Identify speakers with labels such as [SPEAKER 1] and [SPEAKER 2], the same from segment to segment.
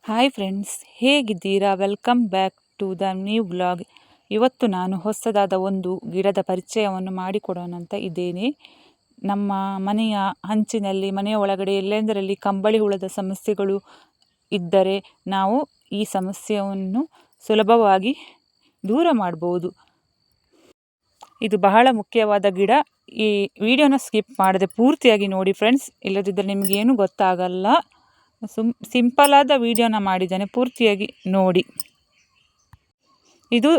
[SPEAKER 1] Hi friends, ಹೇಗಿದ್ದೀರಾ? Welcome back to the new vlog. ಇವತ್ತು ನಾನು ಹೊಸದಾದ ಒಂದು ಗಿಡದ ಪರಿಚಯವನ್ನು ಮಾಡಿಕೊಡೋಣ ಅಂತ ಇದ್ದೇನೆ. ನಮ್ಮ ಮನೆಯ ಹಂಚಿನಲ್ಲಿ, ಮನೆಯ ಒಳಗಡೆ ಎಲ್ಲೆಂದರಲ್ಲಿ ಕಂಬಳಿ ಹುಳದ ಸಮಸ್ಯೆಗಳು ಇದ್ದರೆ ನಾವು ಈ ಸಮಸ್ಯೆಯನ್ನು ಸುಲಭವಾಗಿ ದೂರ ಮಾಡ್ಬೋದು. ಇದು ಬಹಳ ಮುಖ್ಯವಾದ ಗಿಡ. ಈ ವಿಡಿಯೋನ ಸ್ಕಿಪ್ ಮಾಡದೆ ಪೂರ್ತಿಯಾಗಿ ನೋಡಿ ಫ್ರೆಂಡ್ಸ್, ಇಲ್ಲದಿದ್ದರೆ ನಿಮಗೇನು ಗೊತ್ತಾಗಲ್ಲ. ಸಿಂಪಲ್ ಆದ ವಿಡಿಯೋನ ಮಾಡಿದ್ದೇನೆ, ಪೂರ್ತಿಯಾಗಿ ನೋಡಿ. ಇದು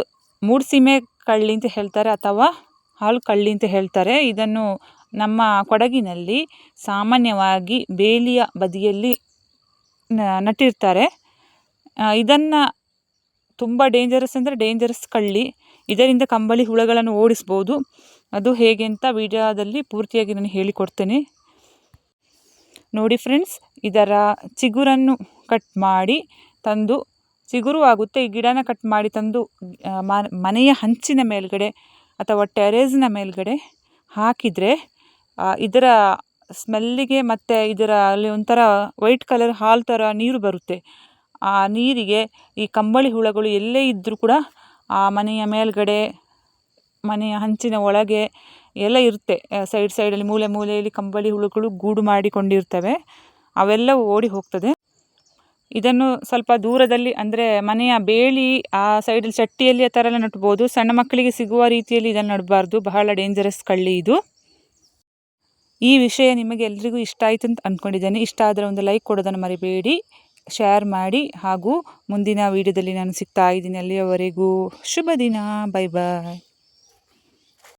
[SPEAKER 1] ಮೂಡ್ಸೀಮೆ ಕಳ್ಳಿ ಅಂತ ಹೇಳ್ತಾರೆ ಅಥವಾ ಹಾಲು ಕಳ್ಳಿ ಅಂತ ಹೇಳ್ತಾರೆ. ಇದನ್ನು ನಮ್ಮ ಕೊಡಗಿನಲ್ಲಿ ಸಾಮಾನ್ಯವಾಗಿ ಬೇಲಿಯ ಬದಿಯಲ್ಲಿ ನಟ್ಟಿರ್ತಾರೆ. ಇದನ್ನು ತುಂಬ ಡೇಂಜರಸ್ ಅಂದರೆ ಡೇಂಜರಸ್ ಕಳ್ಳಿ. ಇದರಿಂದ ಕಂಬಳಿ ಹುಳಗಳನ್ನು ಓಡಿಸ್ಬೋದು. ಅದು ಹೇಗೆ ಅಂತ ವಿಡಿಯೋದಲ್ಲಿ ಪೂರ್ತಿಯಾಗಿ ನಾನು ಹೇಳಿಕೊಡ್ತೇನೆ. ನೋಡಿ ಫ್ರೆಂಡ್ಸ್, ಇದರ ಚಿಗುರನ್ನು ಕಟ್ ಮಾಡಿ ತಂದು, ಚಿಗುರು ಆಗುತ್ತೆ, ಈ ಗಿಡನ ಕಟ್ ಮಾಡಿ ತಂದು ಮನೆಯ ಹಂಚಿನ ಮೇಲ್ಗಡೆ ಅಥವಾ ಟೆರೇಸ್ನ ಮೇಲ್ಗಡೆ ಹಾಕಿದರೆ ಇದರ ಸ್ಮೆಲ್ಲಿಗೆ ಮತ್ತು ಅಲ್ಲಿ ಒಂಥರ ವೈಟ್ ಕಲರ್ ಹಾಲು ಥರ ನೀರು ಬರುತ್ತೆ. ಆ ನೀರಿಗೆ ಈ ಕಂಬಳಿ ಹುಳಗಳು ಎಲ್ಲೇ ಇದ್ದರೂ ಕೂಡ ಆ ಮನೆಯ ಮೇಲ್ಗಡೆ, ಮನೆಯ ಹಂಚಿನ ಒಳಗೆ ಎಲ್ಲ ಇರುತ್ತೆ. ಸೈಡಲ್ಲಿ ಮೂಲೆಯಲ್ಲಿ ಕಂಬಳಿ ಹುಳುಗಳು ಗೂಡು ಮಾಡಿಕೊಂಡಿರ್ತವೆ. ಅವೆಲ್ಲವೂ ಓಡಿ ಹೋಗ್ತದೆ. ಇದನ್ನು ಸ್ವಲ್ಪ ದೂರದಲ್ಲಿ, ಅಂದರೆ ಮನೆಯ ಬೇಲಿ ಆ ಸೈಡಲ್ಲಿ ಚಟ್ಟಿಯಲ್ಲಿ ಆ ಥರ ಎಲ್ಲ ನಟ್ಬೋದು. ಸಣ್ಣ ಮಕ್ಕಳಿಗೆ ಸಿಗುವ ರೀತಿಯಲ್ಲಿ ಇದನ್ನು ನಡಬಾರ್ದು. ಬಹಳ ಡೇಂಜರಸ್ ಕಳ್ಳಿ ಇದು. ಈ ವಿಷಯ ನಿಮಗೆ ಎಲ್ರಿಗೂ ಇಷ್ಟ ಆಯಿತು ಅಂತ ಅಂದ್ಕೊಂಡಿದ್ದೇನೆ. ಇಷ್ಟ ಆದರೆ ಒಂದು ಲೈಕ್ ಕೊಡೋದನ್ನು ಮರಿಬೇಡಿ, ಶೇರ್ ಮಾಡಿ. ಹಾಗೂ ಮುಂದಿನ ವಿಡಿಯೋದಲ್ಲಿ ನಾನು ಸಿಗ್ತಾ ಇದ್ದೀನಿ. ಅಲ್ಲಿಯವರೆಗೂ ಶುಭ ದಿನ. ಬೈ ಬಾಯ್.